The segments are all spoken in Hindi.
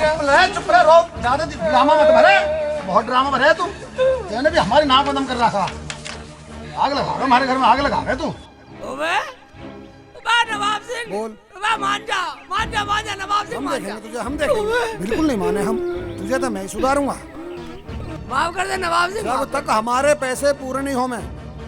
चुप रहे, रो ज्यादा ड्रामा मत भरे, बहुत ड्रामा भरे तू। मैंने भी हमारी नाक बदम कर रखा, आग लगा रहे हमारे घर में, आग लगा रहे तू। नवाब सिंह बोल। मान जा नवाब सिंह, हम देखेंगे तुझे, हम देखेंगे, बिल्कुल नहीं माने हम तुझे, तो मैं ही सुधारूंगा। माफ कर दे नवाब सिंह। जब तक हमारे पैसे पूरे नहीं हो मैं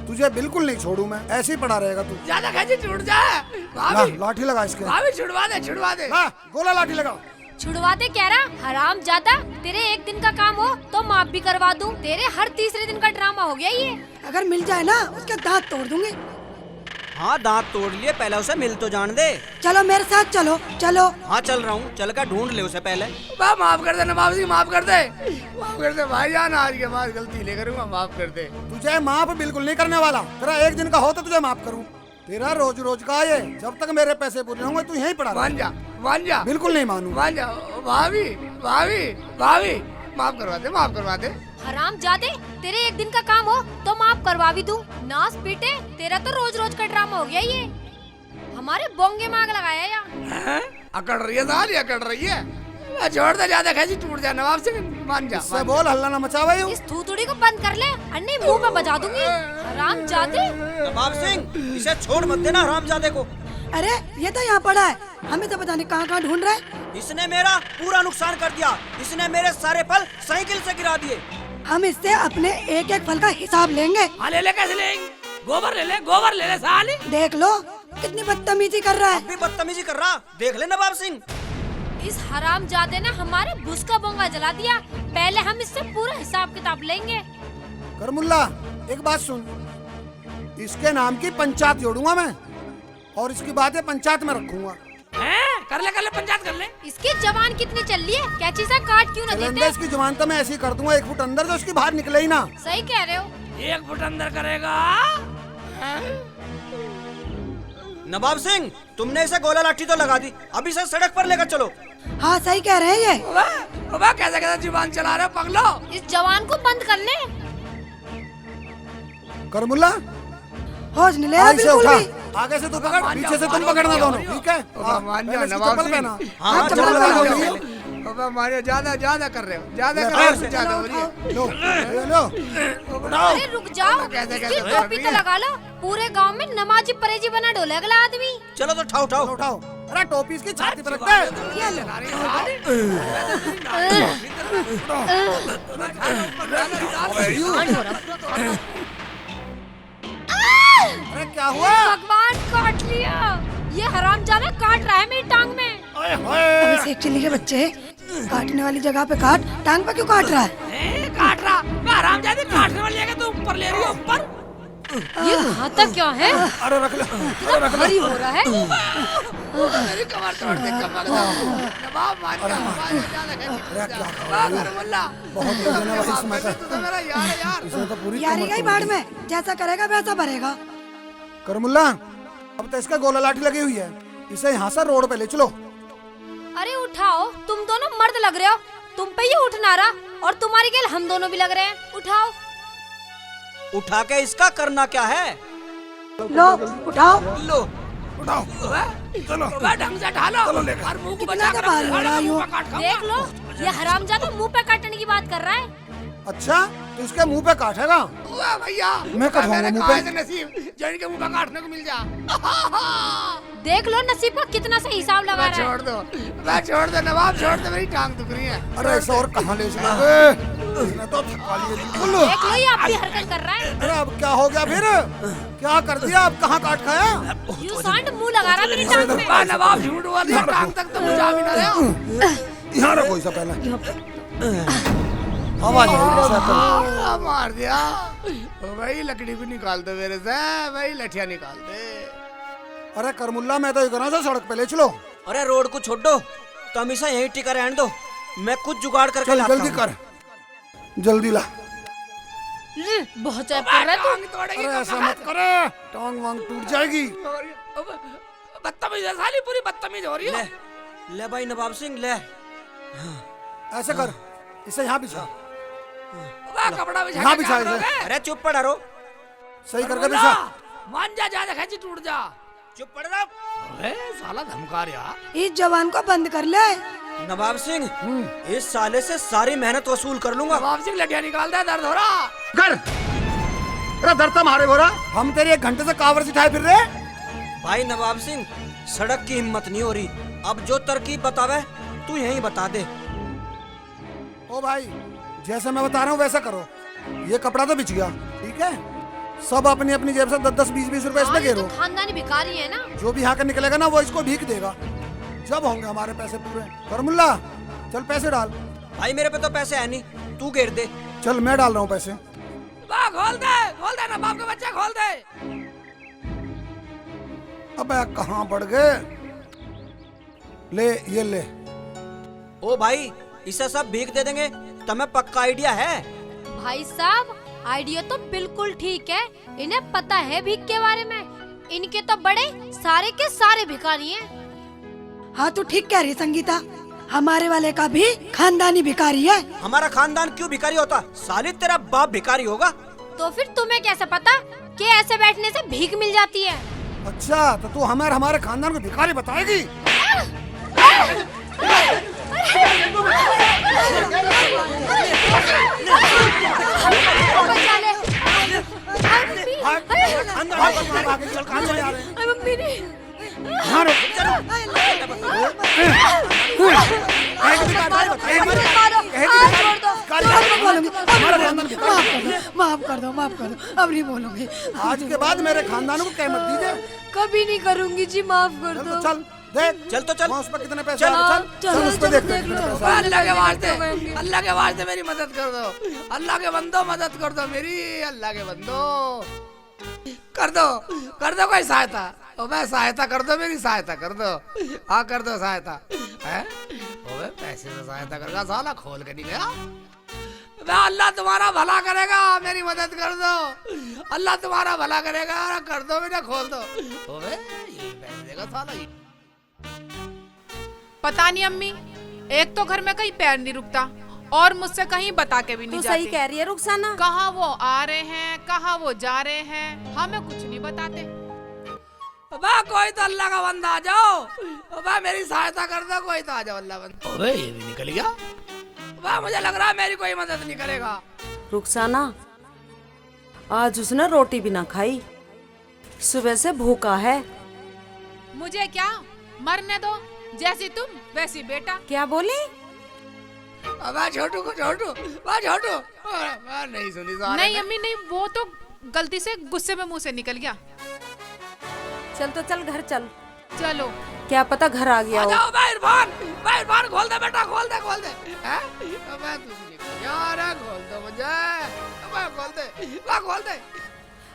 तुझे बिल्कुल नहीं छोड़ू, मैं ऐसे ही पड़ा रहेगा तू। ज्यादा खर्ची छूट जाए ला, लाठी लगा इसके। भाभी छुड़वा दे ला, गोला लाठी लगा। छुड़वाते कह रहा हराम जादा, तेरे एक दिन का काम हो तो माफ भी करवा दूं, तेरे हर तीसरे दिन का ड्रामा हो गया ये। अगर मिल जाए ना उसके दांत तोड़ दूंगी। हाँ दांत तोड़ लिए, पहले उसे मिल तो जान दे। चलो मेरे साथ चलो चलो। हाँ चल रहा हूँ, चल कर ढूंढ ले उसे पहले। माफ कर दे नवाब सिंह, माफ कर दे भाईजान, आज के बाद गलती नहीं करूंगा, माफ कर दे। तुझे माफ बिल्कुल नहीं करने वाला, तेरा एक दिन का हो तो तुझे माफ करूँ, तेरा रोज रोज का ये, जब तक मेरे पैसे पूरे होंगे तू यहीं पड़ा मान जा बिल्कुल नहीं मानू। मान जा भाभी माफ करवा दे। हराम जादे, तेरे एक दिन का काम हो तो माफ करवा भी दूं, नास पीटे, तेरा तो रोज रोज का ड्रामा हो गया ये। हमारे बोंगे में आग लगाया या अकड़ रही है। छोड़ दे, ज्यादा खैची टूट जा नवाब सिंह, मान जा। इससे बोल हल्ला ना मचावा यूं। इस थूथुड़ी को बंद कर ले, अन्य मुंह पे बजा दूंगी। हराम जादे, नवाब सिंह इसे छोड़ मत देना हरामजादे को। अरे ये तो यहाँ पड़ा है, हमें तो पता नहीं कहाँ कहाँ ढूंढ रहा है। इसने मेरा पूरा नुकसान कर दिया, इसने मेरे सारे फल साइकिल से गिरा दिए। हम इससे अपने एक एक फल का हिसाब लेंगे। हाँ ले कैसे लेंगे? गोबर ले ले साली। देख लो कितनी बदतमीजी कर रहा है। भी बदतमीजी कर रहा, देख ले नवाब सिंह। इस हराम जादे ने हमारे भूस का बोंगा जला दिया, पहले हम इससे पूरा हिसाब किताब लेंगे। करमुल्ला एक बात सुन, इसके नाम की पंचायत जोड़ूंगा मैं, और इसकी बातें पंचायत में रखूंगा। कर ले पंचायत कर ले। इसकी जवान कितनी चल रही है, कैची सा काट क्यों न चलेंगे, देते? इसकी जवान तो मैं ऐसे ही कर दूंगा, 1 फुट अंदर जो उसकी बाहर निकले ही ना। सही कह रहे हो। 1 फुट अंदर करेगा। नवाब सिंह तुमने इसे गोला लाठी तो लगा दी, अभी इसे सड़क पर लेकर चलो। हाँ सही कह रहे हैं ये। कैसे जुबान चला रहे हो पगलो? इस जवान को बंद कर ले। करमुल्ला होश नहीं ले आगे से बिल्कुल उठा, भी। आगे से तू पकड़, पीछे से तुम पकड़ना दोनों, ठीक है? मान जा पहले इसकी नवाब चप्पल सिंह। पहना। हाँ, चप्पल चप्पल लगा पहना। लो। मारे ज्यादा कर रहे हो, ज्यादा ले, कर रहे हो, ले, ज्यादा हो रही है। लो, ले लो। अरे रुक जाओ, कैसे इसकी कर टोपी रही तो है? लगा लो। पूरे गांव में नमाजी परेजी बना डोले अगला आदमी। चलो तो उठाओ चलो उठाओ, अरे टोपी इसकी छाती पर रख दे। ये लो। अरे क्या हुआ? भगवान काट लिया, ये हरामजादा काट रहा है मेरी टांग में। ओए होए। अबे शेख चिल्ली के बच्चे, काटने वाली जगह पे काट, टांग पे क्यों काट रहा है? काट रहा आराम जाते, काटने वाली जगह तो ऊपर ले रही है, ऊपर। ये घातक क्या है? अरे रख ले, इतना भारी हो रहा है। मेरी कमर तोड़ दे, कमर नवाब मान जा, करमुल्ला। बहुत देना भाई इसमें का। तू तो मेरा यार है यार। इसमें तो पूरी यारी कमर गई तोड़ बाढ़ दी। में, जैसा करेगा वैसा भरेगा। करमुल्ला अब तो इसका गोला लाठी लगी हुई है, इसे यहाँ से रोड पे ले चलो। अरे उठाओ, तुम दोनों मर्द लग रहे हो, तुम पे ये उठना रहा और तुम्हारी गेल हम दोनों भी लग रहे हैं। उठाओ। उठा के इसका करना क्या है? लो उठाओ। लो उठाओ, चलो ढंग से ढालो और मुंह को कितना बचा का कर भारी हो रहा है यूं? देख लो, ये हरामजादा मुंह पे काटने की बात कर रहा है। अच्छा तो इसके मुंह पे काटेगा? हुआ भैया, मैं कटवाऊंगा मेरे मुंह पे। काहे से नसीब जड़ के मुंह पे काटने को मिल जा। देख लो नसीब का कितना सही हिसाब लगा मैं रहा है। छोड़ दो नवाब, छोड़ दो, मेरी टांग दुख रही है। अरे ऐसा और कहाँ ले चला? इसने तो थका लिया बिल्कुल। देख लो, ये आप भी हरकत कर रहा है। अरे अब क्या हो गया फिर? क्या कर दिया? अब कहाँ काट खाया? यू सांड मुंह लगा रहा है मेरी टांग में। नवाब झूठ हुआ दिया, टांग तक तो मुझे भी ना रहा। यहाँ रखो इसे पहले। आवाज आई ऐसा कर। मार दिया भाई, लकड़ी भी निकाल दो मेरे से भाई, लठिया निकाल दे। अरे करमुल्ला मैं तो ये करा था, सड़क पे ले चलो। अरे रोड को छोड़ दो, तुम इसे यहीं टिका रहने दो, मैं कुछ जुगाड़ करके चल लाता जल्दी हूँ। कर, जल्दी ला। बहुत चैप कर रहा है तू। टांग तोड़ेगी अरे तो ऐसा कहाँ मत करे, टांग वांग टूट जाएगी। बदतमीज है साली, पूरी बदतमीज हो रही है। ले भाई नवाब सिंह ले। ऐसे कर, इसे यहाँ बिछा, कपड़ा बिछा यहाँ के बिछा क्या इसे। करोगे? अरे चुप पड़ा रो, सही करके बिछा। मान जा, ज्यादा खैची टूट जा। चुप पड़ रहा। अरे साला धमका रहा। इस जवान को बंद कर ले, नवाब सिंह, इस साले से सारी मेहनत वसूल कर लूंगा। नवाब सिंह लठिया निकाल दे, दर्द हो रहा। कर अरे डरता मारे हो रहा। हम तेरे 1 घंटे से कावर सिखाए फिर रहे। भाई नवाब सिंह, सड़क की हिम्मत नहीं हो रही। अब जो तरकीब बतावे तू यहीं बता दे। ओ भाई, जैसे मैं बता रहा हूँ वैसा करो। ये कपड़ा तो बिछ गया, ठीक है? सब अपनी अपनी जेब से 10-10, 20-20 रुपए इसमें घेरो। खानदानी भिखारी है ना। जो भी यहाँ का निकलेगा ना वो इसको भीख देगा। जब होंगे हमारे पैसे पूरे। फॉर्मूला, चल पैसे डाल। भाई मेरे पे तो पैसे है नहीं, तू घेर दे। चल मैं डाल रहा हूँ पैसे। खोल दे नवाब के बच्चे, खोल दे। अबे कहाँ बढ़ गए? ले ये ले। ओ भाई, इसे सब भीख दे देंगे? तुम्हें पक्का आइडिया है? भाई साहब, आइडिया तो बिल्कुल ठीक है। इन्हें पता है भीख के बारे में। इनके तो बड़े सारे के सारे भिखारी हैं। हाँ तू ठीक कह रही संगीता, हमारे वाले का भी खानदानी भिखारी है। हमारा खानदान क्यों भिखारी होता? साली तेरा बाप भिखारी होगा। तो फिर तुम्हें कैसे पता कि ऐसे बैठने से भीख मिल जाती है? अच्छा, तो तू हमारे खानदान को भिखारी बताएगी? बचा ले। चल कहाँ चले जा रहे हैं? मम्मी ने माफ कर दो, अब नहीं बोलूंगी। आज के बाद मेरे खानदान को कह मत दीजिए। कभी नहीं करूंगी जी, माफ कर दो। चल देख, चल तो चल। उस पर कितने पैसे आ रहे हैं? चल उस पर देखते हैं कितने पैसे आ अल्लाह के वास्ते मेरी मदद कर दो। अल्लाह के बंदो, मदद कर दो मेरी। अल्लाह के बंदो, कर दो कोई सहायता। ओबे सहायता कर दो, मेरी सहायता कर दो। हाँ कर दो सहायता। हैं? ओबे पैसे से सहायता करेगा साला, खोल के नहीं गया। अल्लाह तुम्हारा भला करेगा, मेरी मदद कर दो। अल्लाह तुम्हारा भला करेगा, कर दो बेटा, खोल दो। ओबे ये पैसे देगा साला। पता नहीं अम्मी, एक तो घर में कहीं पैर नहीं रुकता और मुझसे कहीं बता के भी नहीं जाती। सही कह रही है रुखसाना। कहाँ वो आ रहे हैं, कहाँ वो जा रहे हैं, हमें कुछ नहीं बताते। कोई तो अल्लाह का बंदा आ जाओ। मेरी सहायता कर दो, कोई तो आ जाओ अल्लाह बंदा। अबे ये भी निकल गया। मुझे लग रहा है मेरी कोई मदद नहीं करेगा। रुखसाना, आज उसने रोटी भी ना खाई, सुबह से भूखा है। मुझे क्या, मरने दो। जैसी तुम वैसी बेटा। क्या बोली? छोटू नहीं सुनी सारे। नहीं अम्मी नहीं, वो तो गलती से गुस्से में मुंह से निकल गया। चल तो चल, घर चल। चलो। क्या पता घर आ गया हो। इरफान खोल दे बेटा, खोल दे। हैं? अबे तू निकल यार, खोल दो मुझे। अबे खोल दे।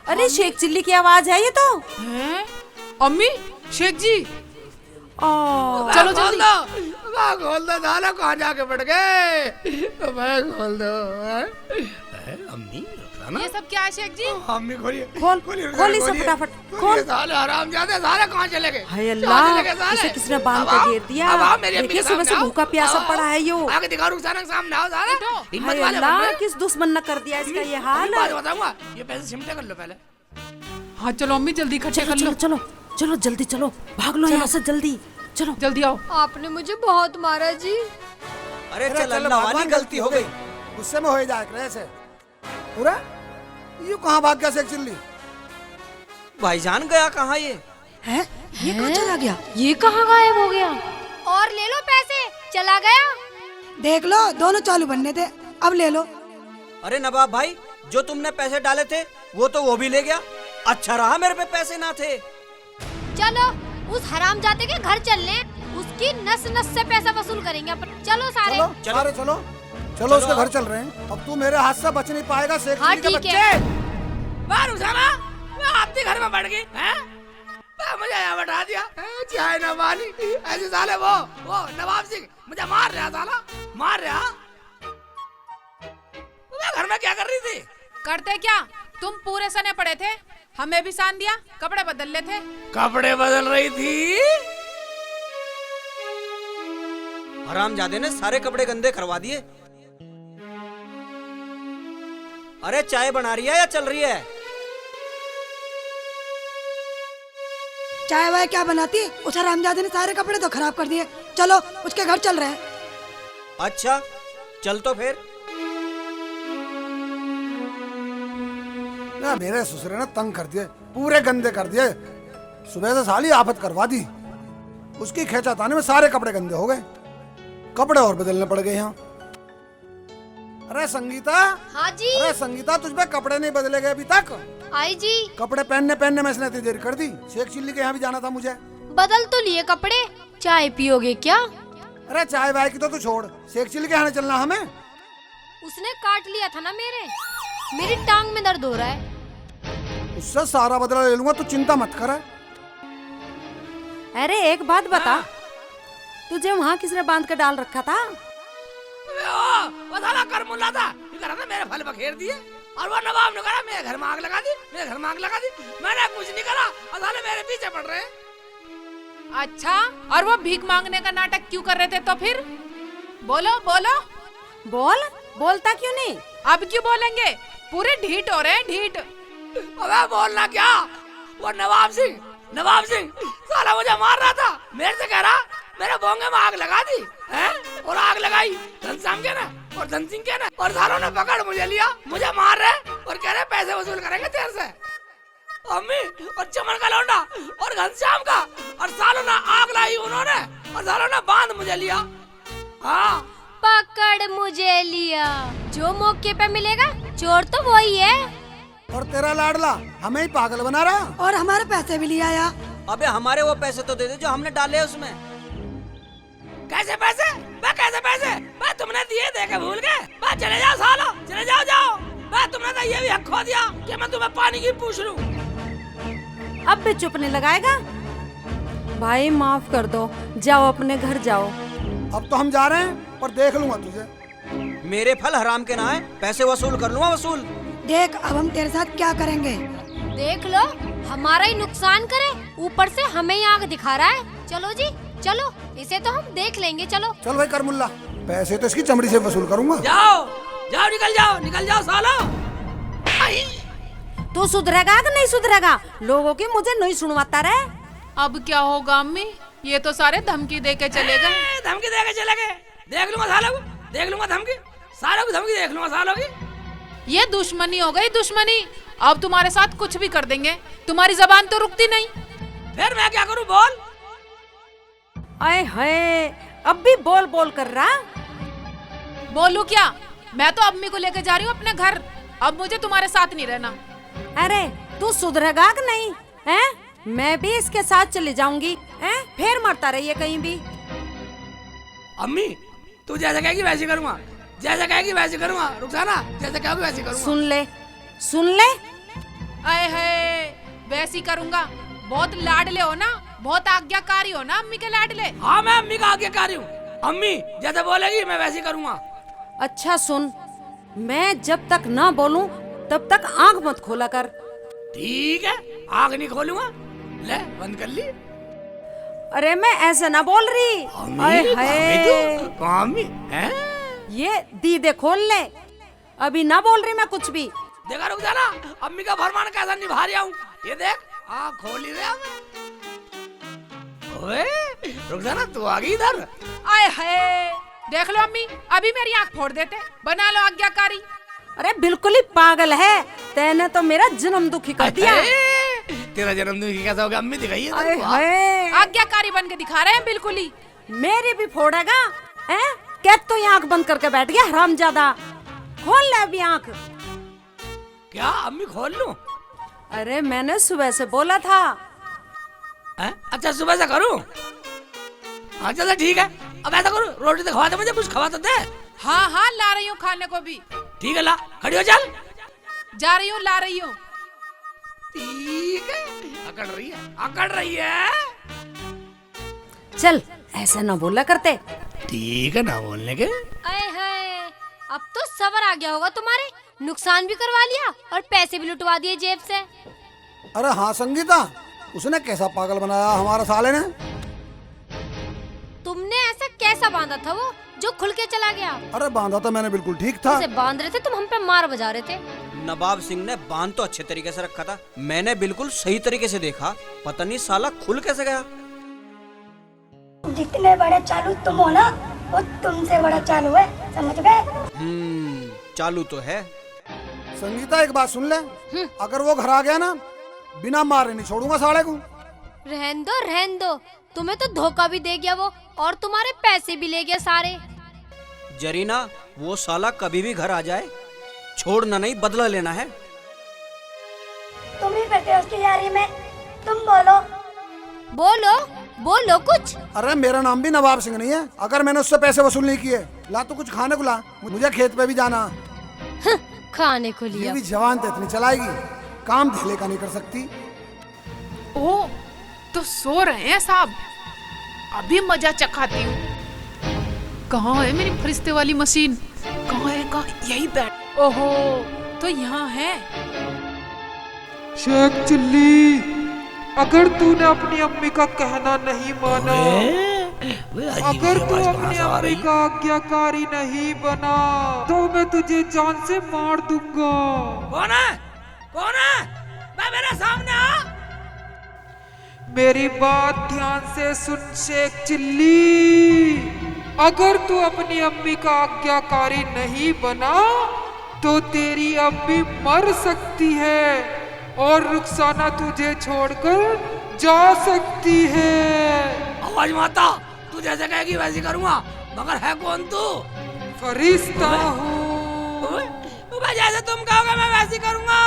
अरे शेख चिल्ली की आवाज है ये तो। हैं? अम्मी, शेख जी। चलो जल्दी खोल दो। साला कहाँ जाके पड़ गए? खोल दो। अम्मी ये सब क्या है शेख जी? अम्मी खोलिए, खोल इसे फटाफट खोल। साले हरामजादे, साले कहाँ चले गए? हाय अल्लाह, इसे किसने बांध के घेर दिया? देखिए सुबह से भूखा प्यासा पड़ा है यो। आगे दिखा रुखसाना के सामने आओ साले। हाय अल्लाह, किस दुश्मन ने कर दिया इसका ये हाल? बताऊंगा, ये पैसे सिमटे कर लो पहले। हाँ चलो अम्मी, जल्दी इकट्ठे कर लो। चलो जल्दी चलो, भाग लो यहाँ से जल्दी। चलो जल्दी आओ। आपने मुझे बहुत मारा जी। अरे चल, अल्लाह वाली गलती हो गई। गुस्से में हो ही जाए कैसे? पूरा ये कहाँ भाग गया शेख चिल्ली? भाईजान गया कहाँ ये? है? ये कहाँ चला गया? ये कहाँ गायब हो गया? और ले लो पैसे, चला गया। देख लो, दोनों चालू बनने थे, अब ले लो। अरे नवाब भाई, जो तुमने पैसे डाले थे वो भी ले गया। अच्छा रहा मेरे पे पैसे ना थे। चलो उस हरामजादे के घर चल लें, उसकी नस नस से पैसा वसूल करेंगे अपन। चलो सारे। चलो उसके घर चल रहे हैं। अब तू मेरे हाथ से बच नहीं पाएगा शेख हाँ, चिल्ली के ठीक है। बच्चे। रुखसाना, मैं आपके घर में बढ़ गई। मुझे यहाँ बैठा दिया, चाय ना पानी। ऐसे साले वो नवाब सिंह मुझे मार रहा साला, मार रहा। मैं घर में क्या कर रही थी? करते क्या, तुम पूरे सने पड़े थे, हमें भी सान दिया, कपड़े बदल ले थे। कपड़े बदल रही थी? हरामजादे ने सारे कपड़े गंदे करवा दिए। अरे चाय बना रही है या चल रही है? चाय वाय क्या बनाती? उस हरामजादे ने सारे कपड़े तो खराब कर दिए। चलो उसके घर चल रहे हैं। अच्छा चल तो फिर। ना मेरे ससुरे ने तंग कर दिए, पूरे गंदे कर दिए। सुबह से साली आफत करवा दी। उसकी खेचातानी में सारे कपड़े गंदे हो गए, कपड़े और बदलने पड़ गए यहाँ। अरे संगीता, हाँ जी। अरे संगीता, तुझ पे कपड़े नहीं बदले गए अभी तक? आई जी। कपड़े पहनने में इसने इतनी देर कर दी। शेख चिल्ली के यहाँ भी जाना था मुझे। बदल तो लिए कपड़े, चाय पियोगे क्या? अरे चाय वाय की तो तू छोड़, शेख चिल्ली के यहाँ चलना हमें। उसने काट लिया था ना मेरी टांग में दर्द हो रहा है। उससे सारा बदला ले लूंगा, तू चिंता मत कर। अरे एक बात बता, तुझे वहाँ किसने बांध कर डाल रखा था? वो साला कर मुल्ला था, ये करा ना मेरे फल बखेर दिए, और वो नवाब ने करा मेरे घर में आग लगा दी, मेरे घर में आग लगा दी। मैंने कुछ नहीं करा, और साले मेरे पीछे पड़ रहे हैं। अच्छा, और वो भीख मांगने का नाटक क्यों कर रहे थे? तो फिर बोलो बोलो। बोलता क्यों नहीं? अब क्यों बोलेंगे? पूरे ढीठ हो रहे हैं, ढीठ। अबे बोलना क्या? वो नवाब सिंह साला मुझे मार रहा था, मेरे से कह रहा मेरे बोंगे में आग लगा दी है, और आग लगाई घनश्याम के ने और धन सिंह के ने, और सालों ने पकड़ मुझे लिया, मुझे मार रहे और कह रहे पैसे वसूल करेंगे तेरे से। अम्मी और चमन का लौंडा और घनश्याम का, और सालों ने आग लाई उन्होंने, और सालों ने बांध मुझे लिया। हाँ, पकड़ मुझे लिया, जो मौके पे मिलेगा चोर तो वही है। और तेरा लाडला हमें ही पागल बना रहा। और हमारे पैसे भी ले आया। अबे हमारे वो पैसे तो दे दे जो हमने डाले उसमें। कैसे पैसे? कैसे पैसे? तुमने दिए दे के भूल गए? चले जाओ सालो, चले जाओ। तुमने तो ये भी हक खो दिया कि मैं तुम्हें पानी की पूछ लूं। अब भी चुप नहीं लगाएगा? भाई माफ कर दो, जाओ अपने घर जाओ। अब तो हम जा रहे हैं, पर देख लूंगा तुझे। मेरे फल हराम के ना है, पैसे वसूल कर लूंगा वसूल। देख अब हम तेरे साथ क्या करेंगे। देख लो, हमारा ही नुकसान करे, ऊपर से हमें ही आग दिखा रहा है। चलो जी चलो, इसे तो हम देख लेंगे। चलो चल भाई कर मुल्ला, पैसे तो इसकी चमड़ी से वसूल करूंगा। जाओ निकल जाओ सालो। तू सुधरेगा कि नहीं सुधरेगा? लोगों की मुझे नहीं सुनवाता रहे। अब क्या होगा अम्मी? ये तो सारे धमकी दे के चले गए। धमकी दे के चले गए? देख लूंगा सालों को, देख लूंगा धमकी, सालों की धमकी देख लूंगा सालों की। ये दुश्मनी हो गई, दुश्मनी। अब तुम्हारे साथ कुछ भी कर देंगे, तुम्हारी जबान तो रुकती नहीं। फिर मैं क्या करूं? बोल। आए हाय, अब भी बोल कर रहा। बोलू क्या? मैं तो अम्मी को लेके जा रही हूँ अपने घर, अब मुझे तुम्हारे साथ नहीं रहना। अरे तू सुधरेगा कि नहीं? हैं? मैं भी इसके साथ चली जाऊंगी। हैं? फिर मरता रहिए कहीं भी। अम्मी तू जैसा कहेगी वैसे करूंगा, जैसा कहेगी वैसे करूंगा। रुखसाना जैसा कहोगी वैसे करूंगा। सुन ले। आए हाय, वैसी करूंगा। बहुत लाडले हो ना, बहुत आज्ञाकारी हो ना अम्मी के लाडले। हाँ मैं अम्मी का आज्ञाकारी हूँ। अम्मी जैसे बोलेगी मैं वैसे करूंगा। अच्छा सुन, मैं जब तक ना बोलूं तब तक आंख मत खोला कर। ठीक है, आंख नहीं खोलूंगा। ले बंद कर ली। अरे मैं ऐसे ना बोल रही। आए हाय, अम्मी हैं? ये दीदे खोल ले, अभी ना बोल रही मैं कुछ भी। देखा रुखसाना, अम्मी का फरमान कैसा निभा रहा हूँ। ये देख, आँख खोल ही रहा मैं। ओए रुखसाना तू आ गई इधर। आए हाय, देख लो अम्मी, अभी मेरी आंख फोड़ देते। बना लो आज्ञाकारी। अरे बिल्कुल ही पागल है, तेने तो मेरा जन्म दुखी कर दिया। तेरा जन्म दुखी कैसा होगा? अम्मी दिखाइए। आए हाय, आज्ञाकारी बन के दिखा रहे हैं बिल्कुल ही। मेरी भी फोड़ेगा? हैं? क्या तो ये आंख बंद करके बैठ गया हरामजादा। खोल ले अभी आंख। क्या अम्मी खोल लूं? अरे मैंने सुबह से बोला था। अच्छा सुबह से करूं? हाँ चलो ठीक है। अब ऐसा करो, रोटी तो खवा दे मुझे, कुछ खवा तो दे। हाँ ला रही हूँ खाने को भी। ठीक है ला, खड़ी हो चल। जा रही हूँ, ला रही हूँ। ठीक है, अकड़ रही है। चल ऐसा ना बोला करते। ठीक है ना बोलने के। आए हाय, अब तो सबर आ गया होगा तुम्हारे। नुकसान भी करवा लिया और पैसे भी लुटवा दिए जेब से। अरे हाँ संगीता, उसने कैसा पागल बनाया हमारा साले ने। तुमने ऐसा कैसा बांधा था वो जो खुल के चला गया? अरे बांधा तो मैंने बिल्कुल ठीक था। उसे बांध रहे थे तुम, हम पे मार बजा रहे थे। नवाब सिंह ने बांध तो अच्छे तरीके से रखा था, मैंने बिल्कुल सही तरीके से देखा, पता नहीं साला खुल कैसे गया। जितने बड़े चालू तुम हो ना, वो तुमसे बड़ा चालू है, समझ गए? चालू तो है। संगीता एक बात सुन ले, अगर वो घर आ गया ना, बिना मारे नहीं छोड़ूंगा साले को। रहन दो, तुम्हें तो धोखा भी दे गया वो, और तुम्हारे पैसे भी ले गया सारे। जरीना, वो साला कभी भी घर आ जाए, छोड़ना नहीं, बदला लेना है। तुम ही करते हो उसकी यारी में, तुम बोलो। बोलो कुछ। अरे मेरा नाम भी नवाब सिंह नहीं है। अगर मैंने उससे पैसे वसूल नहीं किए, ला तो कुछ खाने को ला, मुझे खेत पे भी जाना। खाने को ये लिया। भी जवान तो इतनी चलाएगी, काम धेले का नहीं कर सकती। ओ, तो सो रहे हैं साहब, अभी मजा चखाती हूँ। कहाँ है मेरी फरिश्ते वाली मशीन? कहाँ है? यही बैठ। ओहो, तो यहाँ है। शेख चिल्ली, अगर तूने अपनी अम्मी का कहना नहीं माना, अगर तू अपनी अम्मी का आज्ञाकारी नहीं बना, तो मैं तुझे जान से मार दूंगा। कौन है? मैं मेरे सामने आ। मेरी बात ध्यान से सुन शेख चिल्ली, अगर तू अपनी अम्मी का आज्ञाकारी नहीं बना, तो तेरी अम्मी मर सकती है और रुखसाना तुझे छोड़कर जा सकती है। आवाज माता, तू जैसे कहेगी वैसे करूँगा, मगर है कौन तू? फरिश्ता हूँ। जैसे तुम कहोगे मैं वैसे करूँगा,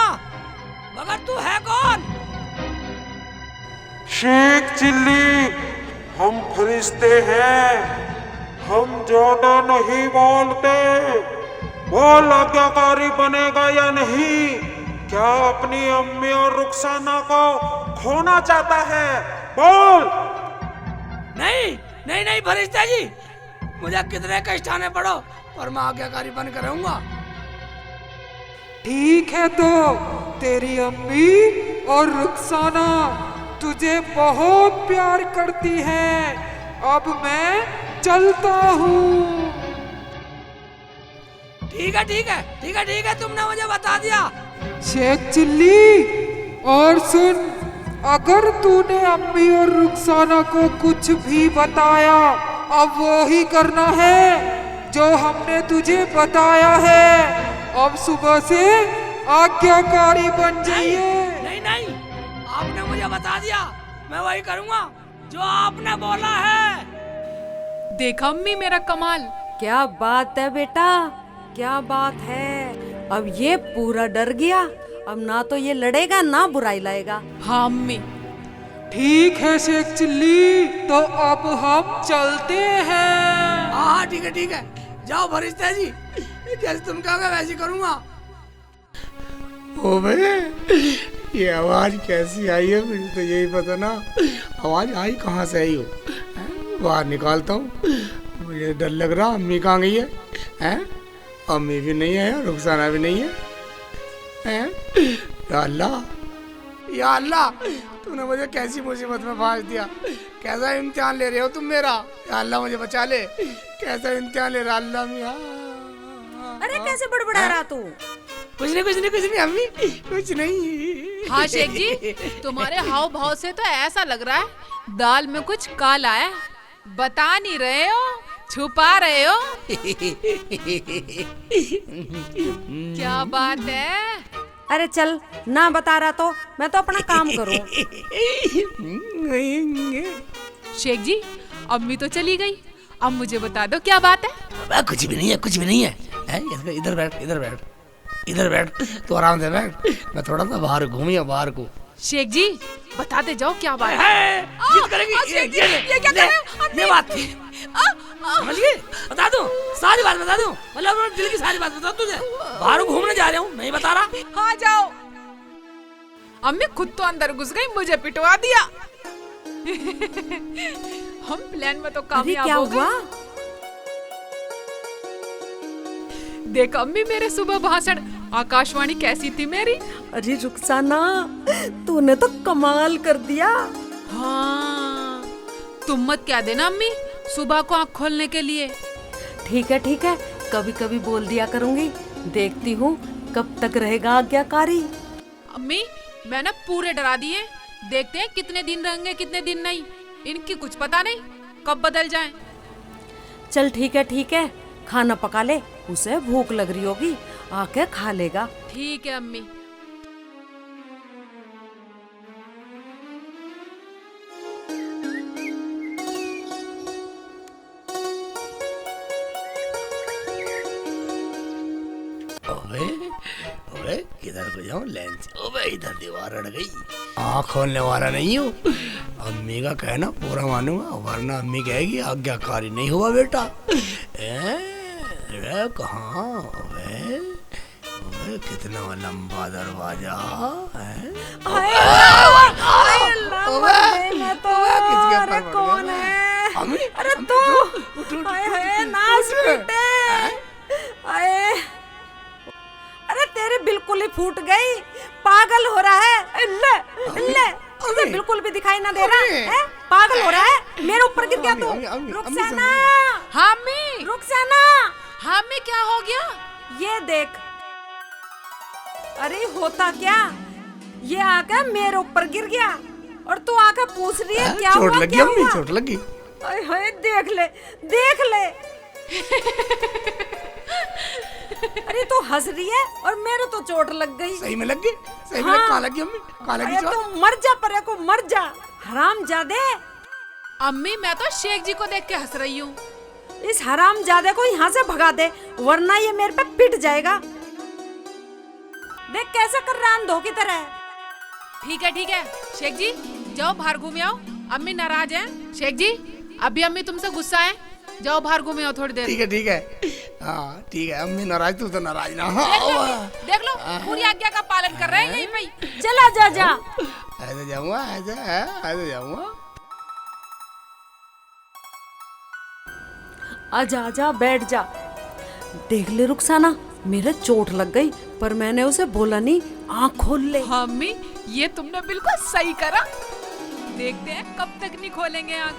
मगर तू है कौन? शेख चिल्ली, हम फरिश्ते हैं, हम ज्यादा नहीं बोलते। बोल, आज्ञाकारी बनेगा या नहीं? क्या अपनी अम्मी और रुखसाना को खोना चाहता है? बोल। नहीं फरिश्ता जी, मुझे कितने कष्ट आने पड़ो, पर मैं आज्ञाकारी बनकर रहूंगा। ठीक है, तो तेरी अम्मी और रुखसाना तुझे बहुत प्यार करती है। अब मैं चलता हूँ। ठीक है, तुमने मुझे बता दिया। शेख चिल्ली, और सुन, अगर तूने अम्मी और रुखसाना को कुछ भी बताया, अब वो ही करना है जो हमने तुझे बताया है। अब सुबह से आज्ञाकारी बन जाइए। नहीं, आपने मुझे बता दिया, मैं वही करूँगा जो आपने बोला है। देखा अम्मी मेरा कमाल। क्या बात है बेटा, क्या बात है। अब ये पूरा डर गया, अब ना तो ये लड़ेगा ना बुराई लाएगा। हाँ अम्मी। ठीक है शेख चिल्ली, तो अब हम चलते हैं। हाँ ठीक है, जाओ फरिश्ता जी, जैसे तुम कहोगे वैसे करूँगा। ओ बे, ये आवाज कैसी आई है मुझे तो यही पता ना, आवाज आई कहाँ से आई हो। बाहर निकालता हूँ, मुझे डर लग रहा। अम्मी कहाँ गई है? अम्मी भी नहीं है, रुखसाना भी नहीं है। या अल्लाह, तूने मुझे कैसी मुसीबत में फांस दिया। कैसा इम्तिहान ले रहे हो तुम मेरा? या अल्लाह मुझे बचा ले, कैसा इम्तिहान ले रहा अल्लाह मियां। अरे कैसे बड़बड़ा रहा तू? कुछ नहीं अम्मी, कुछ नहीं। हाँ शेख जी, तुम्हारे हाव भाव से तो ऐसा लग रहा है दाल में कुछ काला है। बता नहीं रहे हो, छुपा रहे हो। क्या बात है? अरे चल, ना बता रहा तो मैं तो अपना काम करूं। शेख जी, अम्मी तो चली गई, अब मुझे बता दो क्या बात है? कुछ भी नहीं है। इधर बैठ, तो आराम से बैठ। मैं थोड़ा सा बाहर घूमिए, बाहर को। शेख जी, बताते जाओ क्या बात है। जिद करेंगी, ये क्या कर रहे हो? ये बात थी, समझ गए? बता दूं, सारी बात बता दूं, मतलब दिल की सारी बात बता तुझे। बाहर घूमने जा रहा हूँ, नहीं बता रहा। हाँ जाओ। अम्मी खुद तो अंदर घुस गई, मुझे पिटवा दिया। हम प्लान में तो कामयाब हो गए। देख अम्मी मेरे सुबह भाषण, आकाशवाणी कैसी थी मेरी? अरे रुखसाना, तूने तो कमाल कर दिया। हाँ, तुम मत क्या देना अम्मी सुबह को आँख खोलने के लिए। ठीक है, कभी कभी बोल दिया करूंगी। देखती हूँ कब तक रहेगा आज्ञाकारी। अम्मी मैंने पूरे डरा दिए, देखते हैं कितने दिन रहेंगे कितने दिन नहीं। इनकी कुछ पता नहीं कब बदल जाएं। चल ठीक है, खाना पका ले, उसे भूख लग रही होगी, आके खा लेगा। ठीक है अम्मी। ओबे ओबे किधर को जाऊं लाइन से? ओबे इधर दीवार अड़ गई, आँख खोलने वाला नहीं हूँ। अम्मी का कहना पूरा मानूंगा, वरना अम्मी कहेगी आज्ञाकारी नहीं हुआ बेटा। कहाँ? ओबे ओबे कितना लंबा दरवाजा है। अरे कौन है? अरे तू नाच बेटे। अरे तेरी बिल्कुल ही फूट गई, पागल हो रहा है। ले ले, तुझे बिल्कुल भी दिखाई ना दे रहा है, पागल हो रहा है। मेरे ऊपर गिर गया तू। रुखसाना, हाँ अम्मी। रुखसाना, हाँ अम्मी क्या हो गया? ये देख। अरे होता क्या, ये आकर मेरे ऊपर गिर गया और तू आकर पूछ रही है क्या हुआ? चोट लगी अम्मी, चोट लगी। हाय देख ले, देख ले। अरे तू हंस रही है और मेरे तो चोट लग गई। सही में लग गई? सही में कहाँ लगी अम्मी? कहाँ लगी चोट? तू मर जा परे को, मर जा हरामजादे। अम्मी मैं तो शेख जी को देख के हंस रही हूँ। इस हरामजादे को यहाँ से भगा दे, वरना ये मेरे पे पिट जाएगा। देख कैसे कर रहा है अंधों की तरह। ठीक है शेख जी, जाओ बाहर घूम आओ। अम्मी नाराज हैं। शेख जी अभी अम्मी तुमसे गुस्सा है, जाओ बाहर घूमे आओ थोड़ी देर। ठीक है हाँ ठीक है। अम्मी नाराज, तू तो नाराज ना। देख लो पूरी आज्ञा का पालन कर रहे हैं यहीं पे। चला जा जा। ऐसे जाऊंगा, ऐसे जाऊंगा। आजा आजा बैठ जा। देख ले रुखसाना, मेरे चोट लग गई पर मैंने उसे बोला नहीं, आँख खोल ले। हाँ अम्मी ये तुमने बिल्कुल सही करा। देखते हैं कब तक नहीं खोलेंगे आँख।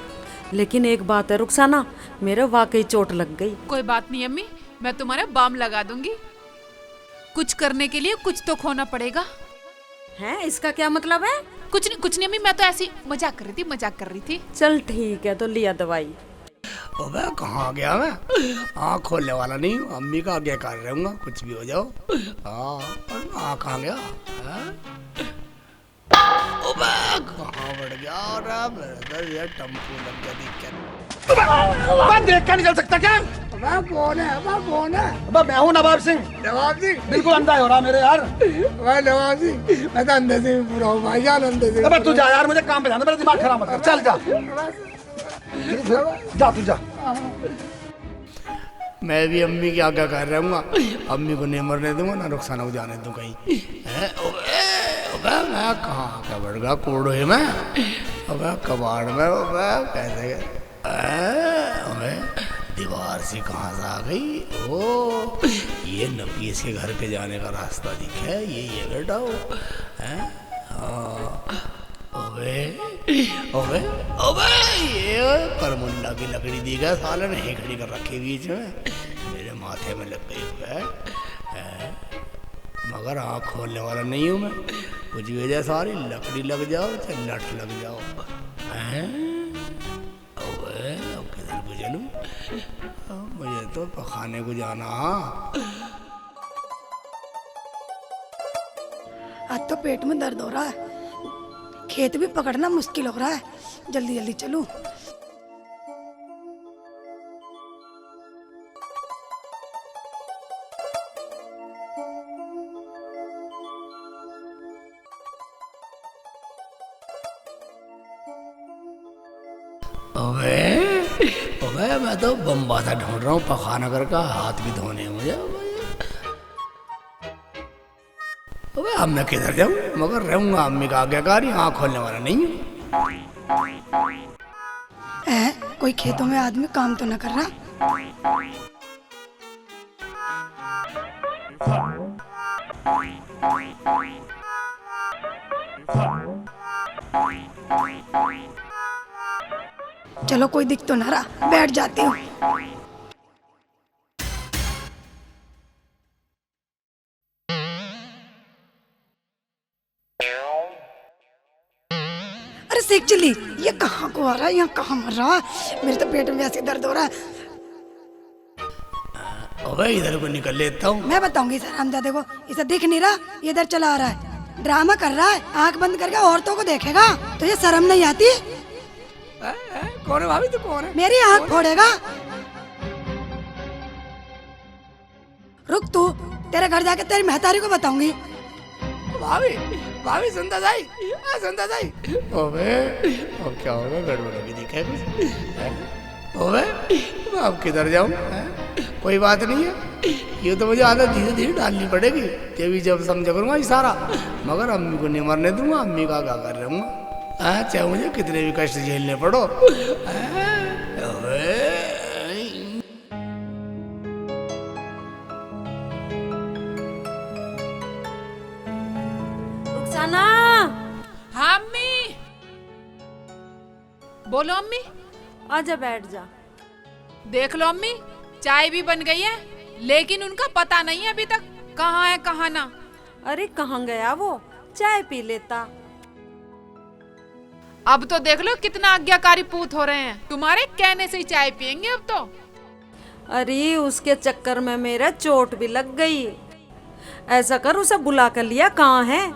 लेकिन एक बात है रुखसाना, मेरे वाकई चोट लग गई। कोई बात नहीं अम्मी, मैं तुम्हारे बाम लगा दूंगी। कुछ करने के लिए कुछ तो खोना पड़ेगा। हैं, इसका क्या मतलब है? कुछ नहीं अम्मी, मैं तो ऐसी मजाक कर रही थी। चल ठीक है, तो लिया दवाई। ओबे कहाँ गया मैं? आँख खोलने वाला नहीं हूँ, अम्मी का आज्ञाकार रहूंगा, कुछ भी हो जाओ। हाँ कहाँ गया? ओबे कहाँ बढ़ गया? ये टम्पू लग गया देख। मैं देख कर नहीं चल सकता क्या? मैं कौन है? मैं हूँ नवाब सिंह। नवाब सिंह? बिल्कुल अंधा हो रहा मेरे यार। मैं नवाब सिंह, मैं तो अंधे से भी पूरा हूँ भाईजान, अंधे से। अबे तू जा यार, मुझे काम पे जाना, मेरा दिमाग खराब मत कर। चल जा जा, तू जा। मैं भी अम्मी की आज्ञा कर रहूंगा, अम्मी को नहीं मरने दूंगा, ना रुखसाना को जाने दूं कहीं। ओबे मैं कहाँ क्या बढ़ गया कोड़ो है मैं? ओबे कबाड़ में, ओबे कैसे ओबे दीवार से कहाँ से आ गई? ओ ये नफीस के घर पे जाने का रास्ता दिखा है, ये बेटा वो है। ओबे ओबे ओबे ये परमुंडा की लकड़ी दी गया, साले ने हेकड़ी कर रखी बीच में, मेरे माथे में लग गई है। मगर आँख खोलने वाला नहीं हूँ मैं, कुछ भी वजह सारी लकड़ी लग जाओ चाहे लठ लग जाओ। ओबे अब किधर को चलूं? मुझे तो पखाने को जाना। आज तो पेट में दर्द हो रहा है, खेत भी पकड़ना मुश्किल हो रहा है, जल्दी जल्दी चलूं। ओबे मैं तो बम्बासा ढूंढ रहा हूँ पखानगर का, हाथ भी धोने हैं मुझे। ओबे अब मैं किधर जाऊँ? मगर रहूंगा अम्मी का आज्ञाकारी, आँख खोलने वाला नहीं हूँ। कोई खेतों में आदमी काम तो न कर रहा? चलो कोई दिख तो ना रहा, बैठ जाती हूँ। अरे शेख चिल्ली, ये कहाँ को आ रहा है? यहाँ कहाँ मर रहा है? मेरे तो पेट में ऐसे दर्द हो रहा है। अबे इधर को निकल लेता हूँ। मैं बताऊंगी इस हरामजादे को, इसे दिख नहीं रहा, ये इधर चला आ रहा है, ड्रामा कर रहा है, आंख बंद करके औरतों को देखेगा। तुझे शर्म नहीं आती? कौन है भाभी, तू कौन है? मेरी आंख फोड़ेगा। रुक तू, तेरे घर जाके तेरी महतारी को बताऊंगी। भाभी भाभी सुनता जाई, सुनता जाई। अबे अब क्या होगा, गड़बड़ होगी दिखा कुछ। अबे अब किधर जाऊँ, कोई बात नहीं है, ये तो मुझे आदत धीरे धीरे डालनी पड़ेगी। ये भी जब समझ करूँगा इशारा, मगर अम्मी को नहीं मरने दूंगा। अम्मी का क्या कर रहूँगा, चाहे मुझे कितने भी कष्ट झेलने पड़ो। रुखसाना। हाँ अम्मी, बोलो अम्मी। आजा बैठ जा। देख लो अम्मी, चाय भी बन गई है, लेकिन उनका पता नहीं है अभी तक कहाँ है कहाँ ना। अरे कहाँ गया वो, चाय पी लेता। अब तो देख लो कितना आज्ञाकारी पूत हो रहे हैं, तुम्हारे कहने से ही चाय पियेंगे अब तो। अरे उसके चक्कर में मेरा चोट भी लग गई। ऐसा कर, उसे बुला कर लिया, कहाँ है?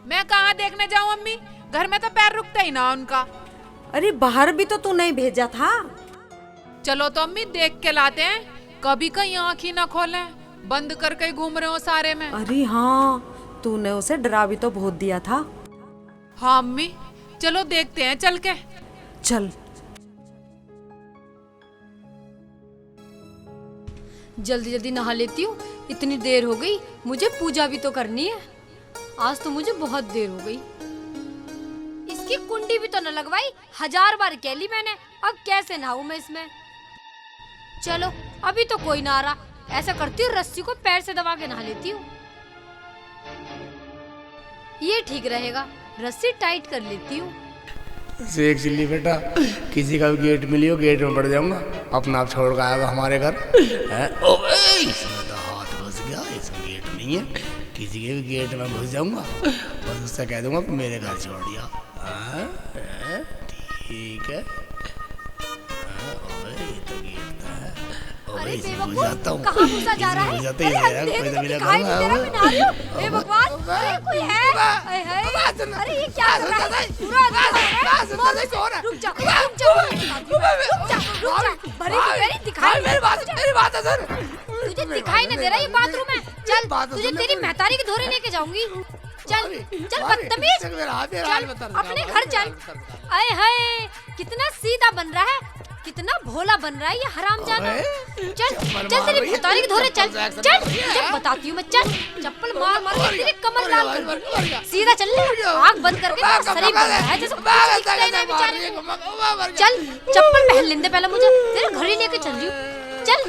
मैं कहाँ देखने जाऊँ अम्मी, घर में तो पैर रुकता ही ना उनका। अरे बाहर भी तो तू नहीं भेजा था। चलो तो अम्मी देख के लाते हैं, कभी कहीं आँख ही ना खोले, बंद करके घूम रहे हो सारे में। अरे हाँ, तूने उसे डरा भी तो बहुत दिया था। हाँ अम्मी, चलो देखते हैं चल के। चल। जल्दी जल्दी नहा लेती हूँ, इतनी देर हो गई, मुझे पूजा भी तो करनी है। आज तो मुझे बहुत देर हो गई। इसकी कुंडी भी तो न लगवाई, 1000 बार कह ली मैंने, अब कैसे नहाऊं मैं इसमें। चलो अभी तो कोई ना आ रहा, ऐसा करती हूँ रस्सी को पैर से दबा के नहा लेती हूँ, ये ठीक रहेगा। रस्सी टाइट कर लेती हूँ। शेख चिल्ली बेटा, किसी का भी गेट मिलियो, गेट में पड़ जाऊंगा, अपना आप छोड़ कर आएगा हमारे घर। इसमें तो हाथ घुस गया, इसमें गेट नहीं है, किसी के भी गेट में घुस जाऊंगा, बस उससे कह दूंगा मेरे घर छोड़ दिया। ठीक है, ये तो गेट है। अरे बेवकूफ, कहाँ घुसा जा रहा है? अरे अंधेरे में दिखाई नहीं दे रहा, मैं नहा रही हूँ। बेवकवास, अरे कोई है? अरे ये क्या कर रहा है? पूरा अंधेरा है। रुक जा, बड़ी दिखाई मेरी बात सुन। तुझे दिखाई नहीं दे रहा ये बाथरूम है? चल तुझे तेरी महतारी के धोरे लेके जाऊंगी। चल चल बदतमीज, चल अपने घर चल। अरे हाय, कितना सीधा बन रहा है, कितना भोला बन रहा है ये हरामजादा। चल चल तेरी महतारी के धोरे चल, चल जब बताती हूँ मैं। चल चप्पल मार मार के तेरी कमर लाल कर दूँ। सीधा चल ले, आँख बंद करके तेरा शरीर बन रहा है जैसे कुछ दिखता ही नहीं बेचारे को। चल चप्पल पहन लेने पहले मुझे, तेरे घर ही लेके चल रही हूँ। चल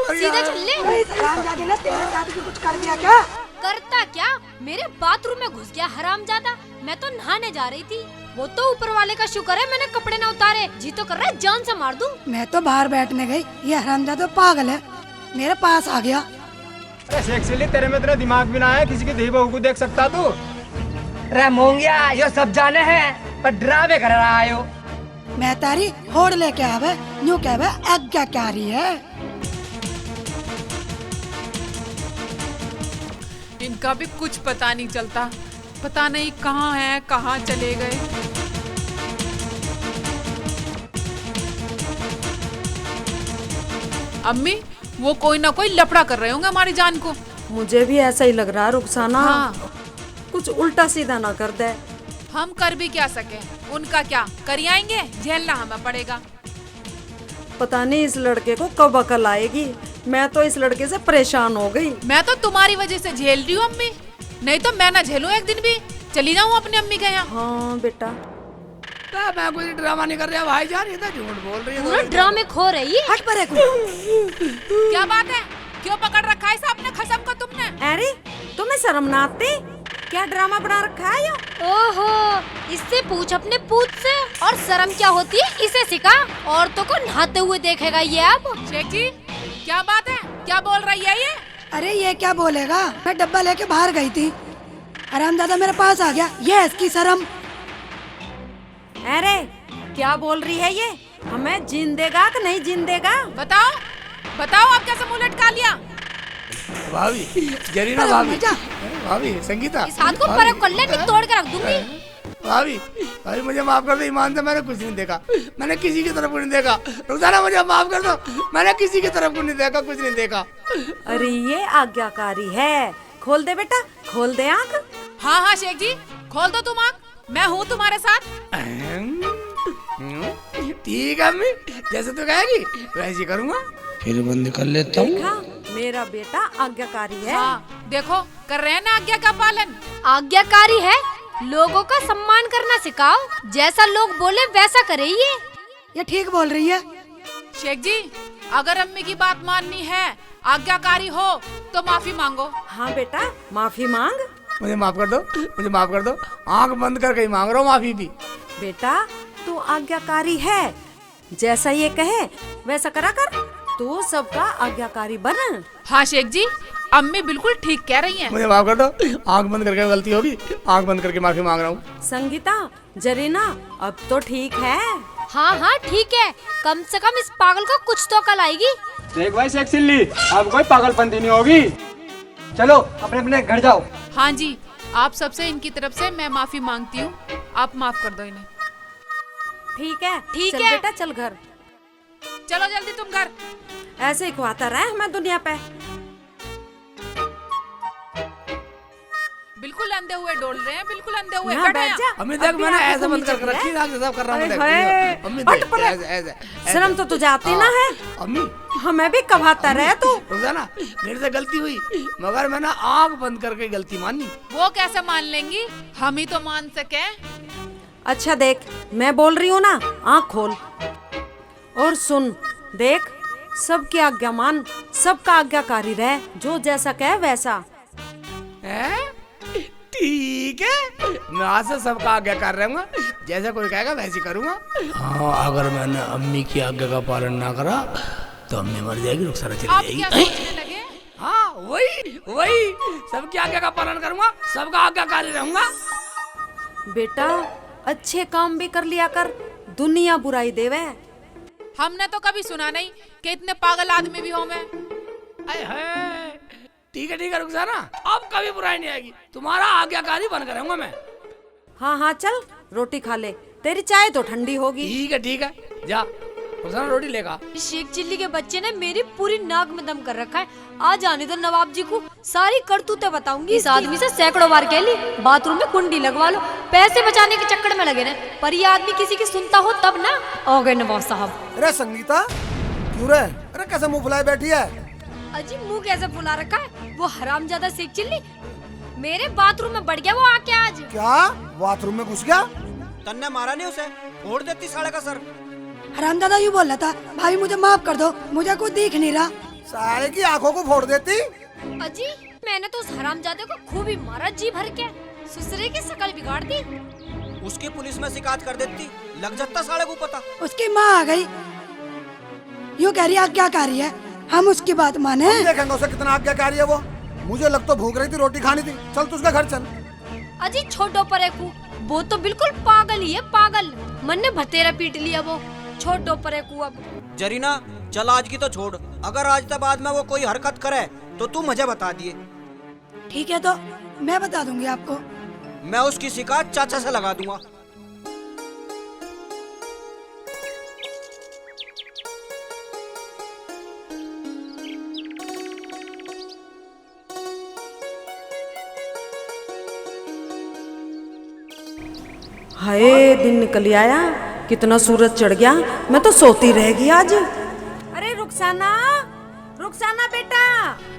सीधा चल ले। हरामजादे ने तेरे साथ भी कुछ कर दिया क्या? करता क्या, मेरे बाथरूम में घुस गया हरामजादा। मैं तो नहाने जा रही थी, वो तो ऊपर वाले का शुक्र है मैंने कपड़े ना उतारे, जी तो कर रहा है जान से मार दूं। मैं तो बाहर बैठने गई, ये हरामजादा पागल है, मेरे पास आ गया। अरे तेरे में इतना दिमाग भी ना है, किसी की धी बहू को देख सकता तू? अरे मोंगिया, यो सब जाने हैं, पर ड्रामे कर रहा है यो। मैं तारी होड़ लेके आवे, न्यू कहवे आज्ञाकारी है। इनका भी कुछ पता नहीं चलता, पता नहीं कहाँ है कहाँ चले गए। अम्मी, वो कोई ना कोई लफड़ा कर रहे होंगे हमारी जान को। मुझे भी ऐसा ही लग रहा है रुखसाना। हाँ। कुछ उल्टा सीधा ना कर दे। हम कर भी क्या सके, उनका क्या कर आएंगे, झेलना हमें पड़ेगा। पता नहीं इस लड़के को कब अकल आएगी, मैं तो इस लड़के से परेशान हो गई। मैं तो तुम्हारी वजह से झेल रही हूँ अम्मी, नहीं तो मैं ना झेलूं एक दिन भी, चली जाऊँ अपनी अम्मी के यहाँ। हाँ बेटा, मैं कोई ड्रामा नहीं कर रहा भाईजान, ये तो झूठ बोल रही है। पूरा ड्रामे खो रही है। हट परे को। क्या बात है, क्यों पकड़ रखा है अपने खसम को तुमने? अरे तुम्हें शर्म ना आती? क्या ड्रामा बना रखा है यो? ओहो, इससे पूछ अपने पूत से, और शर्म क्या होती है इसे सिखा। औरतों को नहाते हुए देखेगा ये अब। शेख जी, क्या बात है, क्या बोल रही है ये? अरे ये क्या बोलेगा, मैं डब्बा लेके बाहर गई थी, हरामजादा मेरे पास आ गया, ये इसकी शर्म। अरे क्या बोल रही है ये, हमें जीन देगा कि नहीं जीन देगा? बताओ बताओ, आप कैसे मुंह लटका लिया? भाभी जरीना भाभी भाभी संगीता इस हाथ को पर कर ले, नहीं तोड़ के रख दूंगी। भाभी भाभी मुझे माफ कर दो, ईमान से मैंने कुछ नहीं देखा, मैंने किसी की तरफ को नहीं देखा। रुखसाना मुझे माफ कर दो, मैंने किसी की तरफ को नहीं देखा, कुछ नहीं देखा। अरे ये आज्ञाकारी है। खोल दे बेटा, खोल दे आँख। हाँ हाँ शेख जी, खोल दो तुम आँख, मैं हूँ तुम्हारे साथ। ठीक है अम्मी, जैसे तू कहेगी वैसे करूँगा। फिर बंद कर लेता हूँ। देखा, मेरा बेटा आज्ञाकारी है। हाँ, देखो कर रहे हैं ना आज्ञा का पालन। आज्ञाकारी है, लोगों का सम्मान करना सिखाओ, जैसा लोग बोले वैसा करे। ये ठीक बोल रही है। शेख जी, अगर अम्मी की बात माननी है, आज्ञाकारी हो तो माफी मांगो। हाँ बेटा, माफी मांग। मुझे माफ कर दो, मुझे माफ कर दो, आंख बंद करके ही मांग रहा हूँ माफी भी। बेटा तू आज्ञाकारी है, जैसा ये कहे वैसा करा कर, तू सबका आज्ञाकारी बन। हाँ शेख जी, अम्मी बिल्कुल ठीक कह रही हैं। मुझे माफ कर दो, आंख बंद करके गलती होगी, आंख बंद करके माफी मांग रहा हूँ। संगीता, जरीना, अब तो ठीक है। हाँ हाँ ठीक है, कम से कम इस पागल को कुछ तो कल आएगी। देख भाई शेख चिल्ली, अब कोई पागलपंती नहीं होगी। चलो अपने अपने घर जाओ। हाँ जी, आप सबसे इनकी तरफ से मैं माफी मांगती हूँ, आप माफ कर दो इन्हें। ठीक है, ठीक चल है। बेटा चल घर। चलो जल्दी तुम घर। ऐसे ही खुआता रहे हमें दुनिया पे। बिल्कुल अंधे हुए डोल रहे हैं, बिल्कुल अंधे हुए यहाँ खड़े बैठ हैं। जा। अम्मी देख, अभी मैंने आंखों ऐसे को बंद नीचे करके रखी, आगे सब कर रहा हूँ। अरे देख, हाय, अम्मी हट देख, परे। ऐसे ऐसे शर्म तो तुझे आती ना है। अम्मी हमें भी कभाता रहे तू। रुखसाना, मेरे से गलती हुई, मगर मैंने आंख बंद करके गलती मानी। वो कैसे मान लेंगी, हम ही तो मान सके। अच्छा देख, मैं बोल रही हूँ ना, आँख खोल और सुन। देख, सबकी आज्ञा मान, सबका आज्ञाकारी रहे, जो जैसा कहे वैसा। ठीक है, मैं आज से सबका आज्ञा कर रहूंगा, जैसा कोई कहेगा वैसे करूंगा। हाँ, अगर मैंने अम्मी की आज्ञा का पालन ना करा तो अम्मी मर जाएगी, रुखसाना चली आप क्या जाएगी। सोचने लगे? हाँ वही सबकी आज्ञा का पालन करूंगा, सबका आज्ञाकारी रहूंगा। बेटा अच्छे काम भी कर लिया कर, दुनिया बुराई देवे। हमने तो कभी सुना नहीं कि इतने पागल आदमी भी हो मैं। ठीक है रुखसाना, अब कभी बुराई नहीं आएगी, तुम्हारा आज्ञाकारी बनकर रहूंगा मैं। हाँ हाँ चल, रोटी खा ले, तेरी चाय तो ठंडी होगी। ठीक है, जा रुखसाना रोटी लेगा। शेख चिल्ली के बच्चे ने मेरी पूरी नाक में दम कर रखा है। आज आने दो नवाब जी को, सारी करतूतें बताऊंगी। इस आदमी से सैकड़ों बार कह ली बाथरूम में कुंडी लगवा लो, पैसे बचाने के चक्कर में लगे रहे, पर ये आदमी किसी की सुनता हो तब ना। हो गए नवाब साहब। अरे संगीता क्यों रे? अरे कैसे मुंह फुलाए बैठी है? अजी मुंह कैसे फुला रखा है? वो हरामजादा शेख चिल्ली मेरे बाथरूम में बढ़ गया वो आके आज। क्या बाथरूम में घुस गया? तन्ने मारा नहीं उसे, फोड़ देती साले का सर। हरामजादा यूँ बोल रहा था, भाई मुझे माफ कर दो, मुझे कुछ दिख नहीं रहा। साले की आंखों को फोड़ देती। अजी मैंने तो उस हरामजादे को खूब ही मारा जी भर के, ससुरे की शकल बिगाड़ दी। उसकी पुलिस में शिकायत कर देती, लग जाता साले को पता। उसकी माँ आ गई, यूँ कह रही आज्ञाकारी है, हम उसकी बात माने। देखेंगे उसे कितना आज्ञाकारी है वो। मुझे लग तो भूख रही थी, रोटी खानी थी, चल तू उसका घर चल। अजी छोड़ो परे को, वो तो बिल्कुल पागल ही है, पागल। मन ने भतेरा पीट लिया वो, छोड़ो परे को। अब जरीना चल आज की तो छोड़, अगर आज तक बाद में वो कोई हरकत करे तो तू मुझे बता दिए। ठीक है तो मैं बता दूंगी आपको। मैं उसकी शिकायत चाचा से लगा दूंगा। हाय दिन निकल आया, कितना सूरज चढ़ गया, मैं तो सोती रहेगी आज। अरे रुखसाना, रुखसाना बेटा।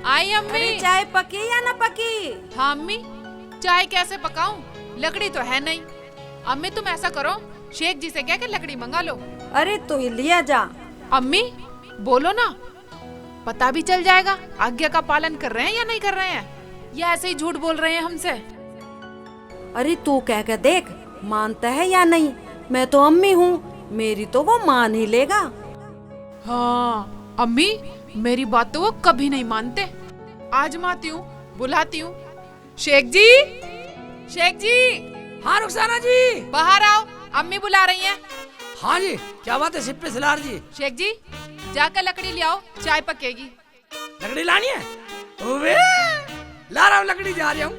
आई अम्मी। अरे चाय पकी या ना पकी? हाँ अम्मी, चाय कैसे पकाऊं, लकड़ी तो है नहीं। अम्मी तुम ऐसा करो, शेख जी से कह के लकड़ी मंगा लो। अरे तो लिया जा। अम्मी बोलो ना, पता भी चल जाएगा आज्ञा का पालन कर रहे हैं या नहीं कर रहे हैं, या ऐसे ही झूठ बोल रहे हैं हमसे। अरे तू कह के देख, मानता है या नहीं। मैं तो अम्मी हूँ, मेरी तो वो मान ही लेगा। हाँ अम्मी, मेरी बात तो वो कभी नहीं मानते। आजमाती हूँ, बुलाती हूँ। शेख जी, शेख जी। हाँ रुखसाना जी, बाहर आओ, अम्मी बुला रही हैं। हाँ जी, क्या बात है सिप्पे सिलार जी? शेख जी जाकर लकड़ी ले आओ, चाय पकेगी। लकड़ी लानी है ओबे ला रहा हूँ लकड़ी, जा रहा हूँ।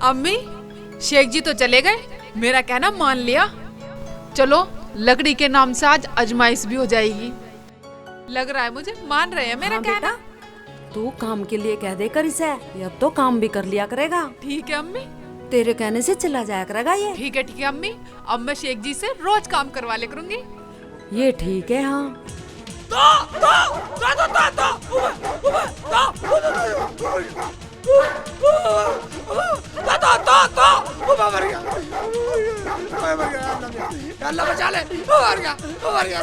अम्मी शेख जी तो चले गए, मेरा कहना मान लिया। चलो लकड़ी के नाम से आज अजमाइश भी हो जाएगी। लग रहा है मुझे मान रहे हैं मेरा कहना। तू काम के लिए कह दे कर इसे, अब तो काम भी कर लिया करेगा। ठीक है अम्मी, तेरे कहने से चला जाया करेगा ये। ठीक है अम्मी, अब मैं शेख जी से रोज काम करवा ले करूंगी। ये ठीक है। हाँ अल्लाह बचा ले, मर गया, मर गया।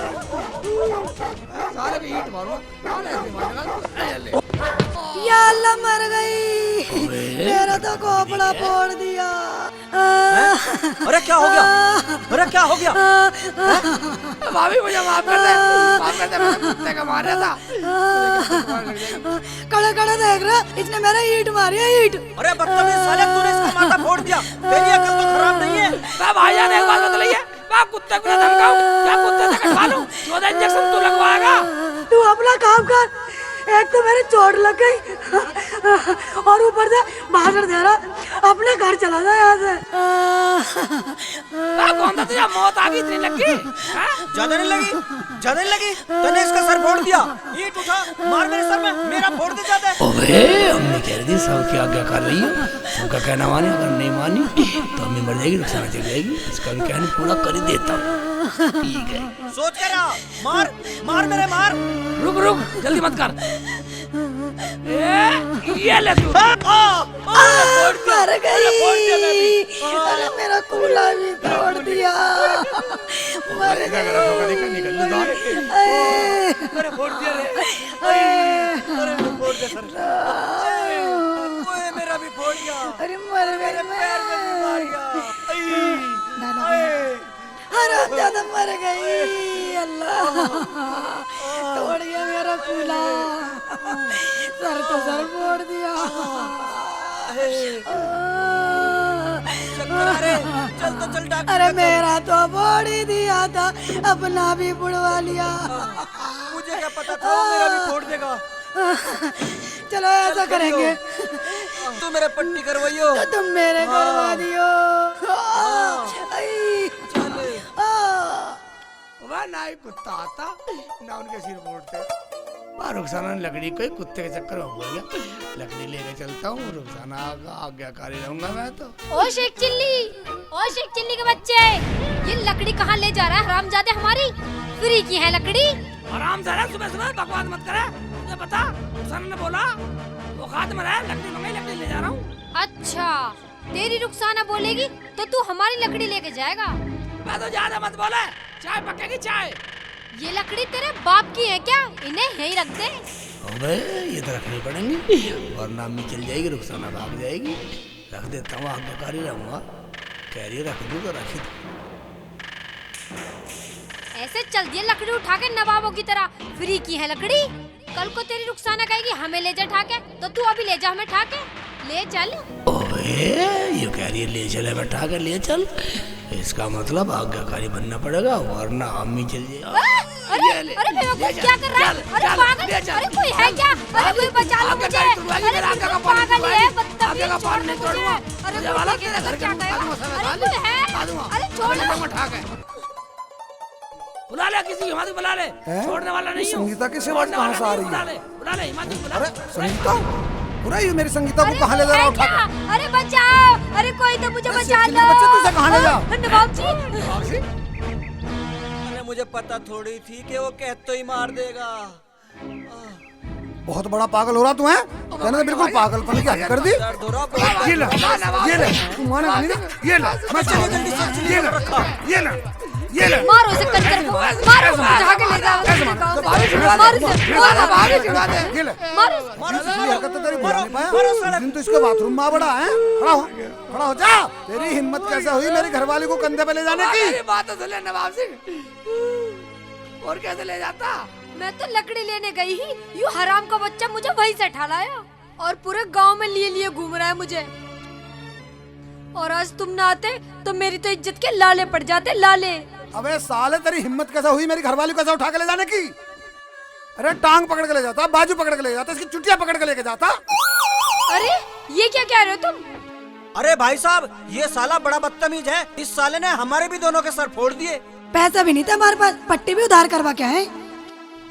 साले की ईंट मारो, साले ऐसे मारेगा। या अल्लाह मर गई, मेरा तो खोपड़ा फोड़ दिया। अरे क्या हो गया? अरे क्या हो गया? भाभी मुझे माफ कर दे, माफ कर दे, मैंने कुत्ते का मारा था। कड़े कड़े देख रहा, इसने मेरा ईंट मारी है, ईंट। अरे बदतमीज साले, तूने इसका माथा फोड़ दिया। तेरी अकल तो खराब नहीं है। भाईजान एक बात बतलाइए, मैं कुत्ते को ना धमकाऊं, क्या कुत्ते से कटवा लूं? 14 इंजेक्शन तू लगवाएगा। तू अपना काम कर, एक तो मेरे चोट लग गई और ऊपर से भाषण दे रहा, अपने घर चला जा यहाँ से। कौन था तुझे मौत आ गई इतनी लगी? ज्यादा नहीं लगी, ज्यादा नहीं लगी। तूने इसका सर फोड़ दिया, ईंट उठा मार मेरे सर में, मेरा फोड़ दे ज्यादा। ओबे अम्मी कह रही थी सबकी आज्ञा कर रही है, सबका कहना माने, अगर नहीं मानी तो अम्मी मर जाएगी, रुखसाना चल जाएगी। इसका भी कहना पूरा कर ही देता हूँ। ठीक है, सोच कर रहा, मार मार मेरे मार। रुक रुक, जल्दी मत कर। ये ले तू। मर गई, अरे मेरा कूला भी तोड़ दिया। मर गई, अरे फोड़ दिया रे, अरे फोड़ दे सर, ओए मेरा भी फोड़ दिया। अरे मर गई, पैर में भी मार गया। अरे ज्यादा मर गई, अल्लाह तोड़ गया मेरा कूला, सर तो सर फोड़ दिया। चल तो चल डॉक्टर। अरे मेरा तो फोड़ ही दिया था, अपना भी बुड़वा लिया। मुझे क्या पता था मेरा भी फोड़ देगा। चलो ऐसा करेंगे, तू मेरे पट्टी करवाइयो, तो तुम मेरे करवा दियो। वह ना ही कुत्ता आता ना उनके सिर फोड़ते। रुखसाना लकड़ी को कुत्ते के चक्कर में हो गया, लकड़ी लेके चलता हूँ। रुखसाना आज्ञाकारी रहूंगा मैं तो। ओ शेख चिल्ली के बच्चे, ये लकड़ी कहाँ ले जा रहा है हरामजादे? हमारी फ्री की है लकड़ी। आराम से रह, सुबह सुबह बकवास मत करे। तुझे पता रुखसाना ने बोला वो खाद में रहा, लकड़ी मंगाई, लकड़ी ले जा रहा हूँ। अच्छा, तेरी रुखसाना बोलेगी तो तू हमारी लकड़ी लेके जाएगा? मैं तो ज्यादा मत बोले, चाय पकेगी चाय। ये लकड़ी तेरे बाप की है क्या? इन्हें यहीं रख दे। अबे ये तो रखनी पड़ेंगी, वरना अम्मी चल जाएगी, रुखसाना भाग जाएगी। रख देता हूँ, आज्ञाकारी रहूंगा। कह रही रख दूँ तो रखी दो। ऐसे चल दिए लकड़ी उठा के नवाबों की तरह। फ्री की है लकड़ी, कल को तेरी रुखसाना कहेगी हमें ले जा ठाके, तो तू अभी ले जा हमें ठाके, ले चल। ओए ये कह रही है ले चले, बैठा कर ले चल। इसका मतलब आज्ञाकारी बनना पड़ेगा, वरना अम्मी चल जाए। अरे बेवकूफ क्या कर रहा है? अरे पागल, अरे कोई है क्या? अरे कोई बचा लो मुझे। अरे पागल है, बदतमीज, छोड़ दे मुझे। अरे कोई देखेगा तो क्या कहेगा? अरे कोई है? अरे छोड़ दो। बुला ले किसी हिम्मत बुला ले, छोड़ने वाला नहीं हूँ। संगीता की सेवा कहाँ से आ रही है? बुला ले हिम्मत बुला। अरे संगीता, पूरा ये मेरी संगीता को कहाँ ले जा रहा उठा कर? अरे बचाओ, अरे कोई तो मुझे बचा लो। बच्चे तुझे कहाँ ले जा? नवाब जी, अरे मुझे पता थोड़ी थी कि वो कहते ही मार देगा। बहुत बड़ा पागल हो रहा तू है? मैंने तो बिल्कुल पागलपन की हद कर दी। ये ले, ये ले, तू मानेगा नहीं ना? ये ले, मैं ये ले, ये ले, ये ले। मारो इसे कंजर को, मारो उसे उठा के ले जाओ। मारो इसे, ये ले, मारो। ये हरकत तो तेरी बुरा नहीं पाया। उस दिन तो इसके बाथरूम में बड़ा है, खड़ा हो जा। तेरी हिम्मत कैसे हुई मेरी घरवाली को कंधे पे ले जाने की? मेरी बात तो सुन ले नवाब सिंह, और कैसे ले जाता? मैं तो लकड़ी लेने गई ही, यूं हराम का बच्चा मुझे वहीं से उठा लाया और पूरे गांव में लिए लिए घूम रहा है मुझे। और आज तुम ना आते तो मेरी तो इज्जत के लाले पड़ जाते, लाले। अबे साले तेरी हिम्मत कैसे हुई मेरी घरवाली को कैसे उठा के ले जाने की? अरे टांग पकड़ के ले जाता, बाजू पकड़ के ले जाता, इसकी चुटिया पकड़ के लेके जाता। अरे ये क्या कह रहे हो तुम? अरे भाई साहब, ये साला बड़ा बदतमीज है। इस साले ने हमारे भी दोनों के सर फोड़ दिए। पैसा भी नहीं था हमारे पास, पट्टी भी उधार करवा के आए।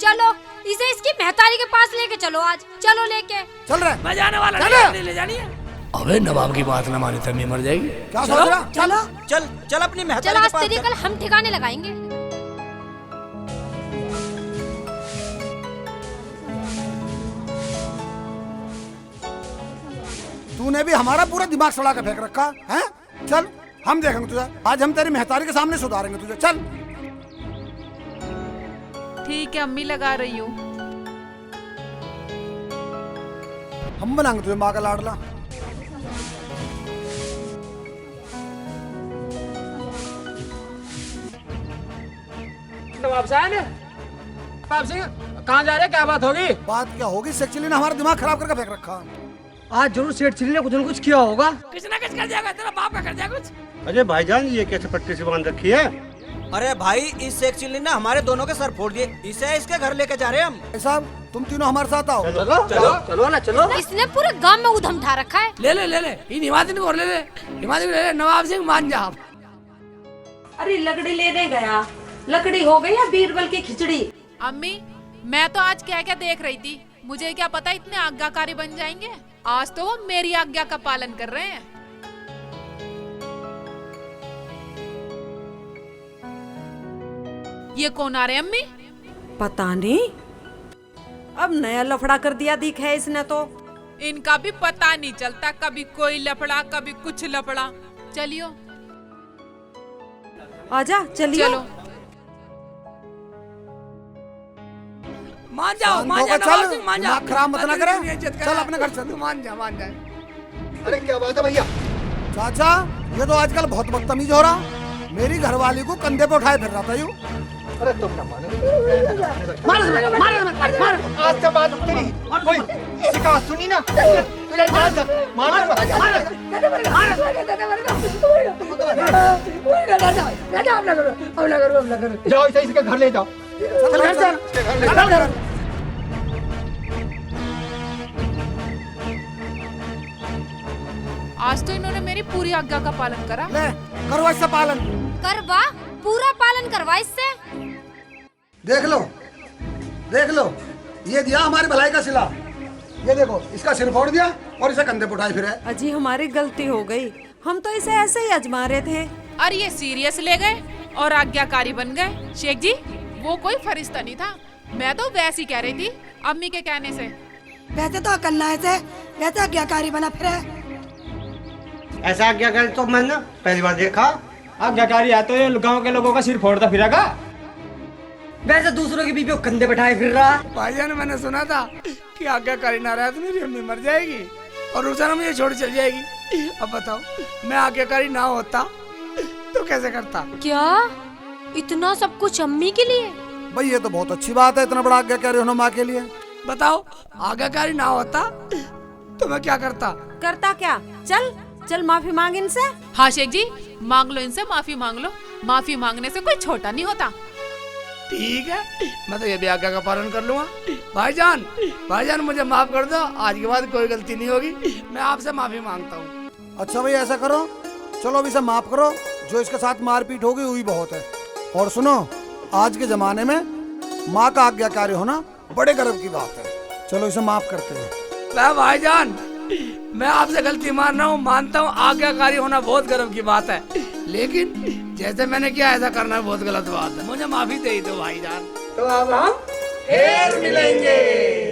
चलो इसे इसकी मेहतारी के पास लेके चलो आज, चलो लेके चल रहे बजाने वाला नहीं, ले जानी है। अबे नवाब की बात ना मानी तो मैं मर जाएगी। क्या सोच रहा? चलो चल चल अपनी चल, मेहतारी आज के पास तेरी चल। कल हम ठिकाने लगाएंगे। तूने भी हमारा पूरा दिमाग सड़ा के फेंक रखा है। चल हम देखेंगे तुझे, आज हम तेरी मेहतारी के सामने सुधारेंगे तुझे। चल ठीक है अम्मी, लगा रही हूँ। हम बनाएंगे तुझे माँ का लाडला। नवाब साहब नवाब सिंह कहाँ जा रहे, क्या बात होगी? बात क्या होगी, सेक्चुअली ने हमारा दिमाग खराब करके फेंक रखा। आज जरूर सेठ चिल्ली ने कुछ न कुछ किया होगा। कुछ ना कुछ कर जाएगा, तेरा बाप का कर जाएगा कुछ। अरे भाईजान, ये कैसे पट्टी से बांध रखी है? अरे भाई, इस शेख चिल्ली ने हमारे दोनों के सर फोड़ दिए। इसे इसके घर लेके जा रहे हैं हम। साहब तुम तीनों हमारे साथ आओ। चलो चलो चलो ना चलो। इसने पूरे गांव में उधम उठा रखा है। ले ले ले ले, इन हिमाचल को ले ले, हिमाचल को ले ले। नवाब सिंह मान जा। अरे लकड़ी लेने गया, लकड़ी हो गई या बीरबल की खिचड़ी? अम्मी, मैं तो आज क्या क्या देख रही थी, मुझे क्या पता इतने आज्ञाकारी बन जाएंगे। आज तो वो मेरी आज्ञा का पालन कर रहे हैं। ये कौन आ रहे हैं अम्मी? पता नहीं, अब नया लफड़ा कर दिया दिख है इसने तो। इनका भी पता नहीं चलता, कभी कोई लफड़ा कभी कुछ लफड़ा। चलियो आजा चलियो। चलो मान जाओ, मान जा, चल, नवाब सिंह मान जा। दिमाग खराब मत ना करे। इज्जत कर। चल अपने घर चल। तू मान जा, मान जा। अरे क्या बात है भैया? चाचा ये तो आजकल बहुत बदतमीज हो रहा, मेरी घरवाली को कंधे पे उठाए फिर रहा था यूं। अरे तुम ना मानो, आज से बात तेरी कोई शिकायत सुनी ना, तुझे जाओ इसे इसके घर ले जाओ। आज तो इन्होंने मेरी पूरी आज्ञा का पालन करा। ले करो इससे पालन। करवा, पूरा पालन करवा इससे। देख लो देख लो, ये दिया हमारी भलाई का सिला। ये देखो, इसका सिर फोड़ दिया और इसे कंधे पे उठाए फिरे। अजी हमारी गलती हो गई, हम तो इसे ऐसे ही आजमा रहे थे। और ये सीरियस ले गए और आज्ञाकारी बन गए। शेख जी, वो कोई फरिश्ता नहीं था, मैं तो वैसे ही कह रही थी अम्मी के कहने से। वैसे तो अकल से वैसे आज्ञाकारी बना फिरे। ऐसा आज्ञाकारी तो मैंने पहली बार देखा। आज्ञाकारी है तो ये गांव के लोगों का सिर फोड़ता फिरेगा। वैसे दूसरों की बीबी को कंधे बैठाए फिर रहा। भाईजान, मैंने सुना था कि आज्ञाकारी ना रहा तो मेरी अम्मी मर जाएगी और रुसाना मुझे छोड़ चल जाएगी। अब बताओ, मैं आज्ञाकारी ना होता तो कैसे करता? क्या इतना सब कुछ अम्मी के लिए? भाई ये तो बहुत अच्छी बात है, इतना बड़ा आज्ञाकारी होना माँ के लिए। बताओ, आज्ञाकारी ना होता तो मैं क्या करता? करता क्या? चल चल माफी मांग इनसे। हाँ शेख जी, मांग लो इनसे, माफी मांग लो। माफी मांगने से कोई छोटा नहीं होता। ठीक है, मैं तो ये भी आज्ञा का पालन कर लूंगा। भाईजान, भाईजान मुझे माफ कर दो, आज के बाद कोई गलती नहीं होगी। मैं आपसे माफी मांगता हूँ। अच्छा भाई ऐसा करो, चलो अभी इसे माफ करो, जो इसके साथ मारपीट होगी वही बहुत है। और सुनो, आज के जमाने में माँ का आज्ञाकारी होना बड़े गर्व की बात है। चलो इसे माफ करते हैं। भाईजान, मैं आपसे गलती मान रहा हूँ, मानता हूँ आज्ञाकारी होना बहुत गर्व की बात है, लेकिन जैसे मैंने किया ऐसा करना बहुत गलत बात है। मुझे माफी दे दो भाईजान। तो अब हम फिर मिलेंगे।